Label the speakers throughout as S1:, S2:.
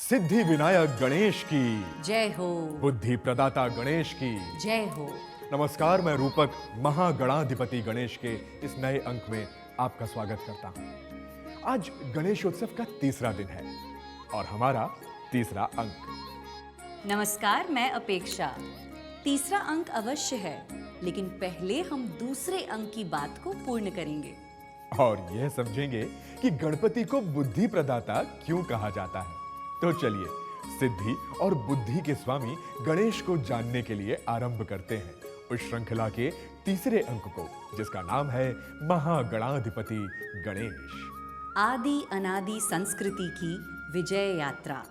S1: सिद्धि विनायक गणेश की
S2: जय हो।
S1: बुद्धि प्रदाता गणेश की
S2: जय हो।
S1: नमस्कार, मैं रूपक महागणाधिपति गणेश के इस नए अंक में आपका स्वागत करता हूं। आज गणेशोत्सव का तीसरा दिन है और हमारा तीसरा अंक।
S2: नमस्कार, मैं अपेक्षा। तीसरा अंक अवश्य है, लेकिन पहले हम दूसरे अंक की बात को पूर्ण करेंगे
S1: और यह समझेंगे कि गणपति को बुद्धि प्रदाता क्यों कहा जाता है। तो चलिए सिद्धि और बुद्धि के स्वामी गणेश को जानने के लिए आरंभ करते हैं उस श्रृंखला के तीसरे अंक को, जिसका नाम है महागणाधिपति गणेश।
S2: आदि अनादि संस्कृति की विजय यात्रा।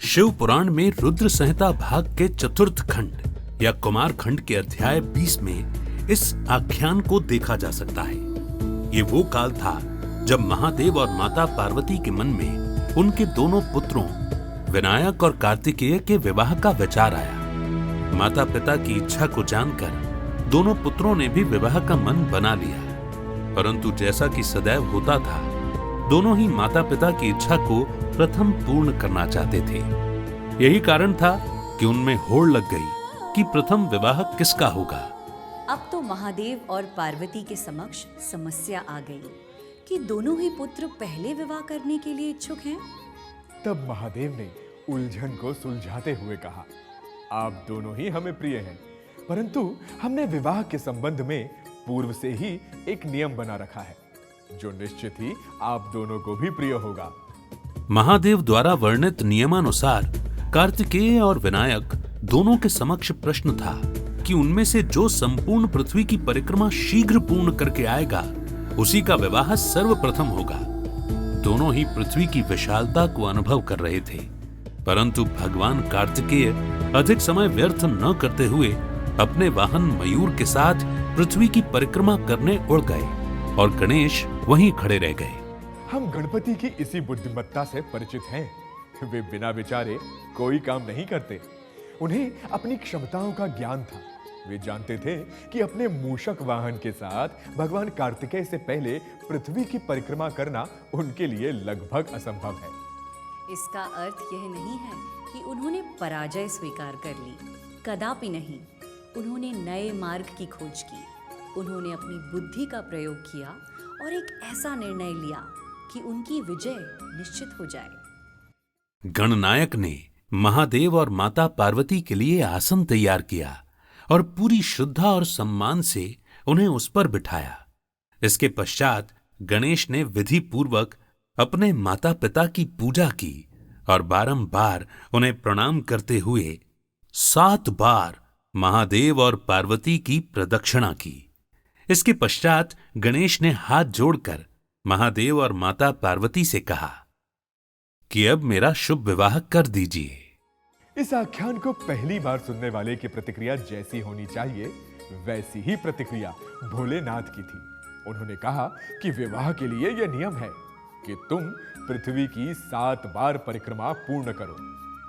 S3: शिव पुराण में रुद्र संहिता भाग के चतुर्थ खंड या कुमार खंड के अध्याय 20 में इस आख्यान को देखा जा सकता है। ये वो काल था जब महादेव और माता पार्वती के मन में उनके दोनों पुत्रों विनायक और कार्तिकेय के विवाह का विचार आया। माता पिता की इच्छा को जानकर दोनों पुत्रों ने भी विवाह का मन बना लिया, परंतु जैसा कि सदैव होता था, दोनों ही माता पिता की इच्छा को प्रथम पूर्ण करना चाहते थे। यही कारण था कि उनमें होड़ लग गई कि प्रथम विवाह किसका होगा।
S2: अब तो महादेव और पार्वती के समक्ष समस्या आ गई कि दोनों ही पुत्र पहले विवाह करने के लिए इच्छुक हैं।
S1: तब महादेव ने उलझन को सुलझाते हुए कहा, आप दोनों ही हमें प्रिय हैं, परंतु हमने विवाह के संबंध में पूर्व से ही एक नियम बना रखा है, जो निश्चित ही आप दोनों को भी प्रिय होगा।
S3: महादेव द्वारा वर्णित नियमानुसार कार्तिकेय और विनायक दोनों के समक्ष प्रश्न था कि उनमें से जो संपूर्ण पृथ्वी की परिक्रमा शीघ्र पूर्ण करके आएगा, उसी का विवाह सर्वप्रथम होगा। दोनों ही पृथ्वी की विशालता को अनुभव कर रहे थे, परंतु भगवान कार्तिकेय अधिक समय व्यर्थ न करते हुए अपने वाहन मयूर के साथ पृथ्वी की परिक्रमा करने उड़ गए और गणेश वहीं खड़े रह गए।
S1: हम गणपति की इसी बुद्धिमत्ता से परिचित हैं। वे बिना विचारे कोई काम नहीं करते। उन्हें अपनी क्षमताओं का ज्ञान था। वे जानते थे कि अपने मूषक वाहन के साथ भगवान कार्तिकेय से पहले पृथ्वी की परिक्रमा करना उनके लिए लगभग असंभव है।
S2: इसका अर्थ यह नहीं है कि उन्होंने पराजय स्वीकार कर ली, कदापि नहीं। उन्होंने नए मार्ग की खोज की। उन्होंने अपनी बुद्धि का प्रयोग किया और एक ऐसा निर्णय लिया कि उनकी विजय निश्चित हो जाए।
S3: गणनायक ने महादेव और माता पार्वती के लिए आसन तैयार किया और पूरी श्रद्धा और सम्मान से उन्हें उस पर बिठाया। इसके पश्चात गणेश ने विधि पूर्वक अपने माता पिता की पूजा की और बारंबार उन्हें प्रणाम करते हुए 7 बार महादेव और पार्वती की प्रदक्षिणा की। इसके पश्चात गणेश ने हाथ जोड़कर महादेव और माता पार्वती से कहा कि अब मेरा शुभ विवाह कर दीजिए।
S1: इस आख्यान को पहली बार सुनने वाले की प्रतिक्रिया जैसी होनी चाहिए, वैसी ही प्रतिक्रिया भोलेनाथ की थी। उन्होंने कहा कि विवाह के लिए यह नियम है कि तुम पृथ्वी की 7 बार परिक्रमा पूर्ण करो,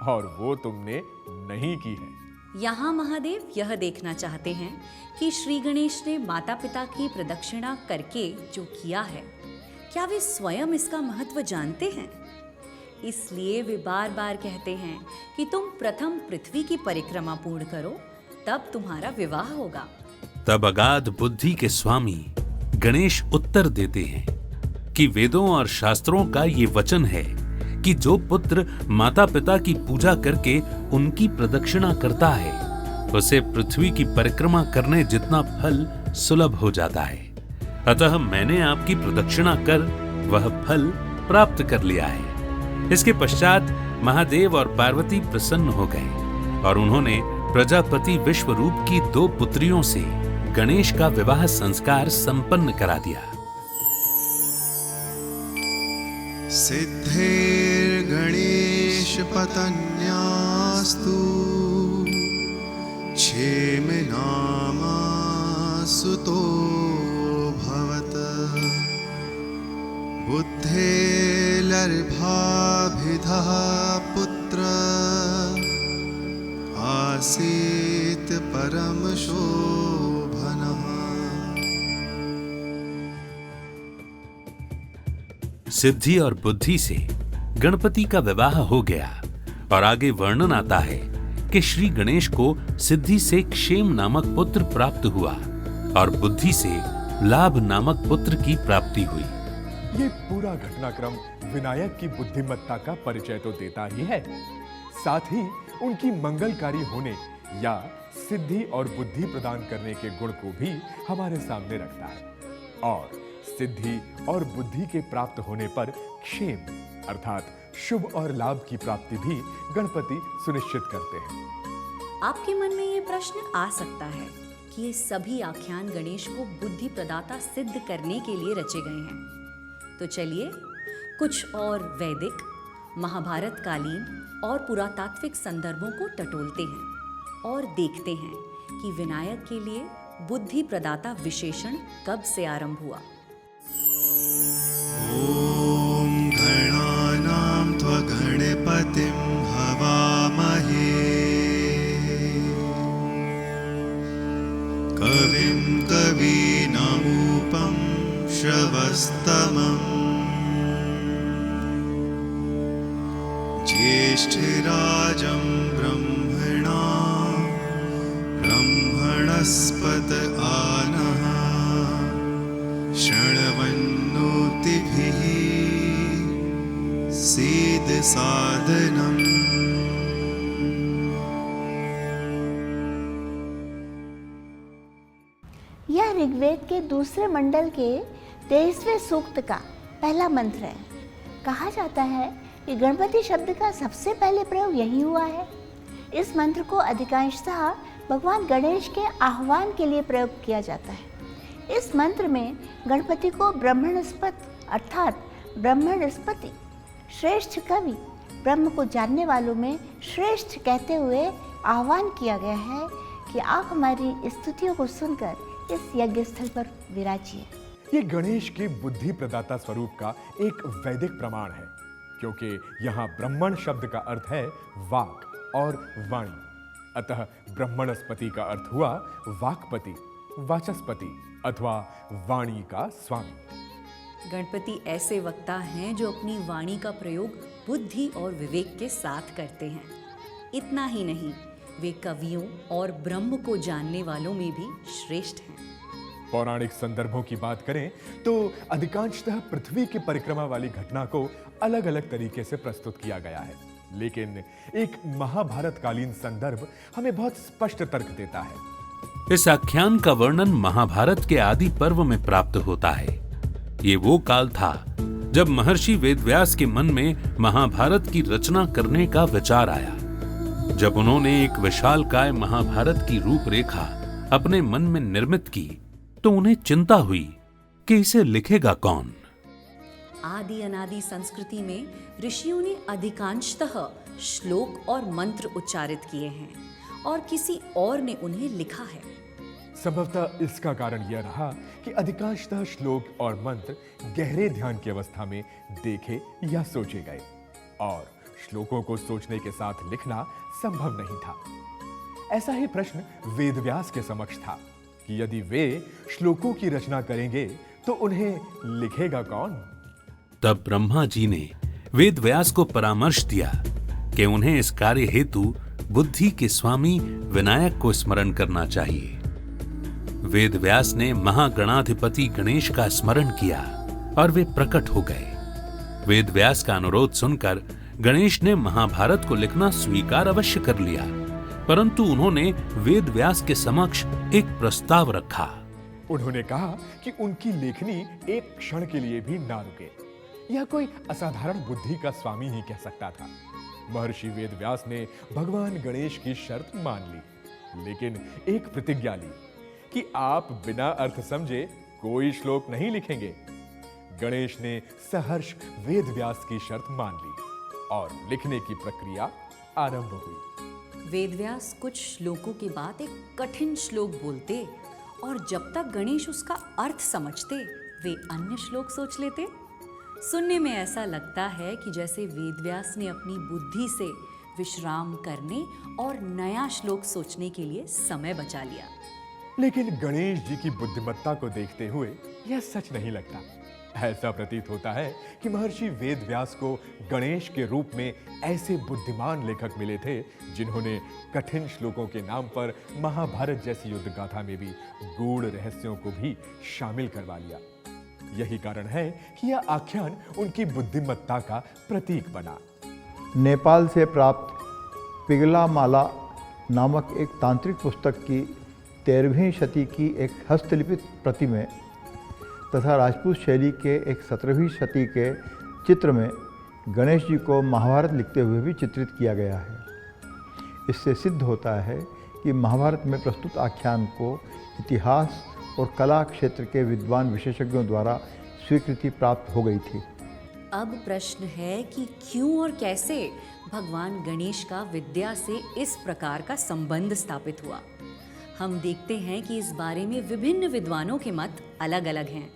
S1: और वो तुमने नहीं की है।
S2: यहाँ महादेव यह देखना चाहते हैं कि श्री गणेश ने माता पिता की प्रदक्षिणा करके जो किया है, क्या वे स्वयं इसका महत्व जानते हैं? इसलिए वे बार बार कहते हैं कि तुम प्रथम पृथ्वी की परिक्रमा पूर्ण करो, तब तुम्हारा विवाह होगा।
S3: तब अगाध बुद्धि के स्वामी गणेश उत्तर देते हैं कि वेदों और शास्त्रों का ये वचन है कि जो पुत्र माता पिता की पूजा करके उनकी प्रदक्षिणा करता है, उसे पृथ्वी की परिक्रमा करने जितना फल सुलभ हो जाता है। अतः मैंने आपकी प्रदक्षिणा कर वह फल प्राप्त कर लिया है। इसके पश्चात महादेव और पार्वती प्रसन्न हो गए और उन्होंने प्रजापति विश्वरूप की 2 पुत्रियों से गणेश का विवाह संस्कार संपन्न करा दिया।
S4: सिद्धिर्गणेश पतन्यास्तु क्षेमनामा सुतो भवत बुद्धेर्लर्भाभिधः पुत्र आसीत् परम शोभनः।
S3: सिद्धि और बुद्धि से गणपति का विवाह हो गया और आगे वर्णन आता है कि श्री गणेश को सिद्धि से क्षेम नामक पुत्र प्राप्त हुआ और बुद्धि से लाभ नामक पुत्र की प्राप्ति हुई।
S1: ये पूरा घटनाक्रम विनायक की बुद्धिमत्ता का परिचय तो देता ही है, साथ ही उनकी मंगलकारी होने या सिद्धि और बुद्धि प्रदान करने के गुण को भी हमारे सामने रखता है। और सिद्धि और बुद्धि के प्राप्त होने पर क्षेम अर्थात शुभ और लाभ की प्राप्ति भी गणपति सुनिश्चित करते हैं।
S2: आपके मन में ये प्रश्न आ सकता है कि ये सभी आख्यान गणेश को बुद्धि प्रदाता सिद्ध करने के लिए रचे गए हैं। तो चलिए कुछ और वैदिक, महाभारत कालीन और पुरातात्विक संदर्भों को टटोलते हैं और देखते हैं कि विनायक के लिए बुद्धि प्रदाता विशेषण कब से आरंभ हुआ।
S4: ॐ गणानां त्वगणपतिं हवामहे कविं कवीनामुपं श्रवस्तमम् ज्येष्ठराजं ब्रह्मणा ब्रह्मणस्पत आनः शृण्वन्नोतिभिः सीदसादनम्।
S5: यह ऋग्वेद के दूसरे मंडल के 23वें सूक्त का पहला मंत्र है। कहा जाता है कि गणपति शब्द का सबसे पहले प्रयोग यही हुआ है। इस मंत्र को अधिकांशतः भगवान गणेश के आह्वान के लिए प्रयोग किया जाता है। इस मंत्र में गणपति को ब्रह्मणस्पत अर्थात ब्रह्मणस्पति श्रेष्ठ कवि, ब्रह्म को जानने वालों में श्रेष्ठ कहते हुए आह्वान किया गया है कि आप हमारी स्तुतियों को सुनकर इस यज्ञ स्थल पर विराजिए।
S1: ये गणेश के बुद्धि प्रदाता स्वरूप का एक वैदिक प्रमाण है, क्योंकि यहाँ ब्रह्मण शब्द का अर्थ है वाक और वाणी। अतः ब्रह्मणस्पति का अर्थ हुआ वाक्पति, वाचस्पति अथवा वाणी का स्वामी।
S2: गणपति ऐसे वक्ता हैं जो अपनी वाणी का प्रयोग बुद्धि और विवेक के साथ करते हैं। इतना ही नहीं, वे कवियों और ब्रह्म को जानने वालों में भी श्रेष्ठ हैं।
S1: पौराणिक संदर्भों की बात करें तो अधिकांशतः पृथ्वी की परिक्रमा वाली घटना को अलग अलग तरीके से प्रस्तुत किया गया है, लेकिन एक महाभारत कालीन संदर्भ हमें बहुत स्पष्ट तर्क देता है।
S3: इस आख्यान का वर्णन महाभारत के आदि पर्व में प्राप्त होता है। ये वो काल था जब महर्षि वेदव्यास के मन में महाभारत की रचना करने का विचार आया। जब उन्होंने एक विशालकाय महाभारत की रूपरेखा अपने मन में निर्मित की तो उन्हें चिंता हुई कि इसे लिखेगा कौन।
S2: आदि अनादि संस्कृति में ऋषियों ने अधिकांशतः श्लोक और मंत्र उच्चारित किए हैं और किसी और ने उन्हें लिखा है।
S1: संभवतः इसका कारण यह रहा कि अधिकांशतः श्लोक और मंत्र गहरे ध्यान की अवस्था में देखे या सोचे गए और श्लोकों को सोचने के साथ लिखना संभव नहीं था। ऐसा ही प्रश्न वेदव्यास के समक्ष था कि यदि वे श्लोकों की रचना करेंगे तो उन्हें लिखेगा कौन।
S3: तब ब्रह्मा जी ने वेदव्यास को परामर्श दिया कि उन्हें इस कार्य हेतु बुद्धि के स्वामी विनायक को स्मरण करना चाहिए। वेदव्यास ने महागणाधिपति गणेश का स्मरण किया और वे प्रकट हो गए। वेदव्यास का अनुरोध सुनकर गणेश ने महाभारत को लिखना स्वीकार अवश्य कर लिया, परंतु उन्होंने वेदव्यास के समक्ष एक प्रस्ताव रखा।
S1: उन्होंने कहा कि उनकी लेखनी एक क्षण के लिए भी ना रुके। यह कोई असाधारण बुद्धि का स्वामी ही कह सकता था। महर्षि वेदव्यास ने भगवान गणेश की शर्त मान ली, लेकिन एक प्रतिज्ञा ली कि आप बिना अर्थ समझे कोई श्लोक नहीं लिखेंगे। गणेश ने सहर्ष वेदव्यास की शर्त मान ली और लिखने की प्रक्रिया आरंभ हुई।
S2: वेदव्यास कुछ श्लोकों के बाद एक कठिन श्लोक बोलते और जब तक गणेश उसका अर्थ समझते वे अन्य श्लोक सोच लेते। सुनने में ऐसा लगता है कि जैसे वेदव्यास ने अपनी बुद्धि से विश्राम करने और नया श्लोक सोचने के लिए समय बचा लिया।
S1: लेकिन गणेश जी की बुद्धिमत्ता को देखते हुए यह सच नहीं लगता। ऐसा प्रतीत होता है कि महर्षि वेदव्यास को गणेश के रूप में ऐसे बुद्धिमान लेखक मिले थे जिन्होंने कठिन श्लोकों के नाम पर महाभारत जैसी युद्ध गाथा में भी गूढ़ रहस्यों को भी शामिल करवा लिया। यही कारण है कि यह आख्यान उनकी बुद्धिमत्ता का प्रतीक बना।
S6: नेपाल से प्राप्त पिघलामाला नामक एक तांत्रिक पुस्तक की 13वीं शती की एक हस्तलिखित प्रति में तथा राजपूत शैली के एक 17वीं शती के चित्र में गणेश जी को महाभारत लिखते हुए भी चित्रित किया गया है। इससे सिद्ध होता है कि महाभारत में प्रस्तुत आख्यान को इतिहास और कला क्षेत्र के विद्वान विशेषज्ञों द्वारा स्वीकृति प्राप्त हो गई थी।
S2: अब प्रश्न है कि क्यों और कैसे भगवान गणेश का विद्या से इस प्रकार का संबंध स्थापित हुआ। हम देखते हैं कि इस बारे में विभिन्न विद्वानों के मत अलग अलग हैं।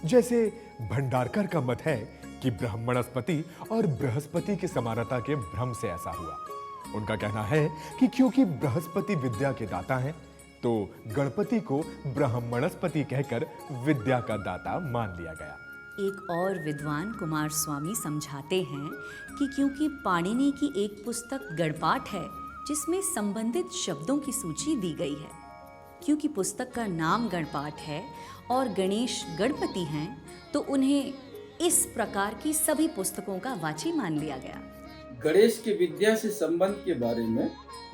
S1: जैसे भंडारकर का मत है कि ब्रह्मणस्पति और बृहस्पति की समानता के भ्रम से ऐसा हुआ। उनका कहना है कि क्योंकि बृहस्पति विद्या के दाता हैं, तो गणपति को ब्रह्मणस्पति कहकर विद्या का दाता मान लिया गया।
S2: एक और विद्वान कुमार स्वामी समझाते हैं कि क्योंकि पाणिनि की एक पुस्तक गणपाठ है जिसमें संबंधित शब्दों की सूची दी गई है, क्योंकि पुस्तक का नाम गणपाठ है और गणेश गणपति हैं, तो उन्हें इस प्रकार की सभी पुस्तकों का वाची मान लिया गया।
S7: गणेश की विद्या से संबंध के बारे में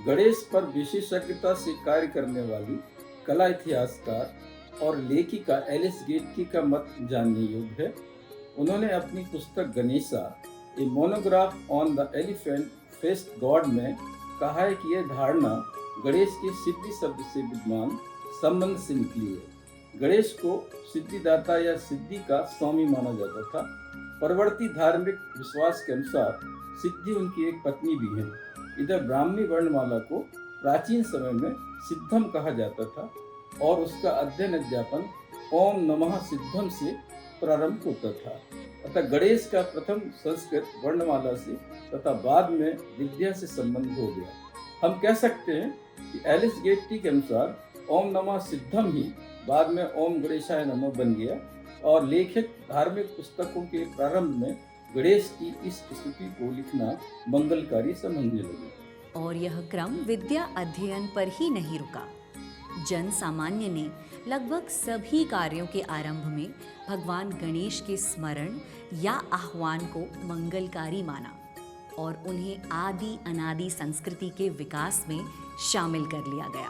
S7: गणेश पर विशेषज्ञता से कार्य करने वाली कला इतिहासकार और लेखिका एलिस गेटकी का मत जानने योग्य है। उन्होंने अपनी पुस्तक Ganesha a monograph on the elephant faced god में कहा है कि यह धारणा गणेश के सिद्धि शब्द से विद्यमान संबंध से निकली है। गणेश को सिद्धिदाता या सिद्धि का स्वामी माना जाता था। परवर्ती धार्मिक विश्वास के अनुसार सिद्धि उनकी एक पत्नी भी है। इधर ब्राह्मी वर्णमाला को प्राचीन समय में सिद्धम कहा जाता था और उसका अध्ययन अध्यापन ओम नमः सिद्धम से प्रारंभ होता था। अतः गणेश का प्रथम संस्कृत वर्णमाला से तथा बाद में विद्या से संबंध हो गया। हम कह सकते हैं कि एलिस गेटकी के अनुसार ओम नमः सिद्धम ही बाद में ओम गणेशाय नमः बन गया और लेखक धार्मिक पुस्तकों के प्रारंभ में गणेश की इस स्तुति को लिखना मंगलकारी समझने लगे।
S2: और यह क्रम विद्या अध्ययन पर ही नहीं रुका। जन सामान्य ने लगभग सभी कार्यों के आरंभ में भगवान गणेश के स्मरण या आह्वान को मंगलकारी माना और उन्हें आदि अनादि संस्कृति के विकास में शामिल कर लिया गया।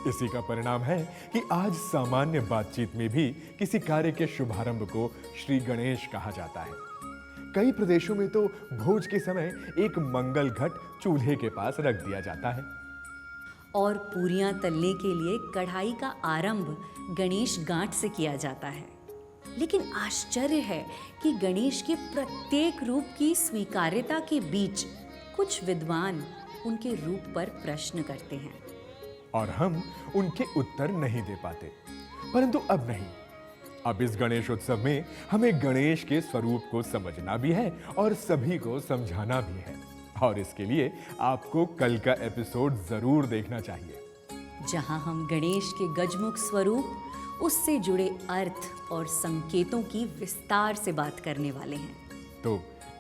S1: इसी का परिणाम है कि आज सामान्य बातचीत में भी किसी कार्य के शुभारंभ को श्री गणेश कहा जाता है। कई प्रदेशों में तो भोज के समय एक मंगल घट चूल्हे के पास रख दिया जाता है
S2: और पूरियां तलने के लिए कढ़ाई का आरंभ गणेश गांठ से किया जाता है। लेकिन आश्चर्य है कि गणेश के प्रत्येक रूप की स्वीकार्यता के बीच कुछ विद्वान उनके रूप पर प्रश्न करते हैं
S1: और हम उनके उत्तर नहीं दे पाते। परंतु अब नहीं, अब इस गणेश उत्सव में हमें गणेश के स्वरूप को समझना भी है और सभी को समझाना भी है। और इसके लिए आपको कल का एपिसोड जरूर देखना चाहिए,
S2: जहां हम गणेश के गजमुख स्वरूप, उससे जुड़े अर्थ और संकेतों की विस्तार से बात करने वाले हैं।
S1: तो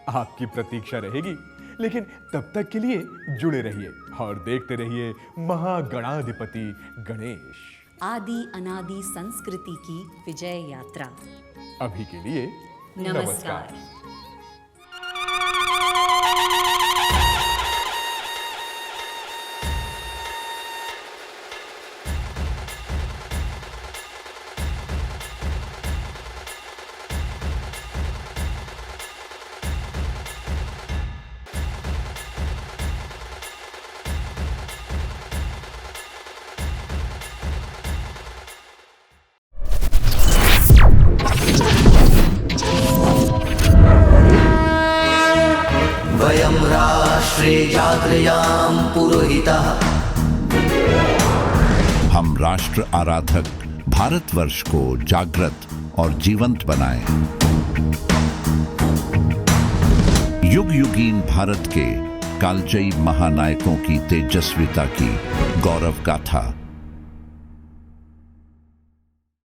S1: आपकी प्रतीक्षा रहेगी, लेकिन तब तक के लिए जुड़े रहिए और देखते रहिए महागणाधिपति गणेश,
S2: आदि अनादि संस्कृति की विजय यात्रा।
S1: अभी के लिए
S2: नमस्कार।
S8: वयं राष्ट्रे जागृयाम पुरोहितः।
S9: हम राष्ट्र आराधक भारतवर्ष को जागृत और जीवंत बनाएं। युग युगीन भारत के कालजयी महानायकों की तेजस्विता की गौरव गाथा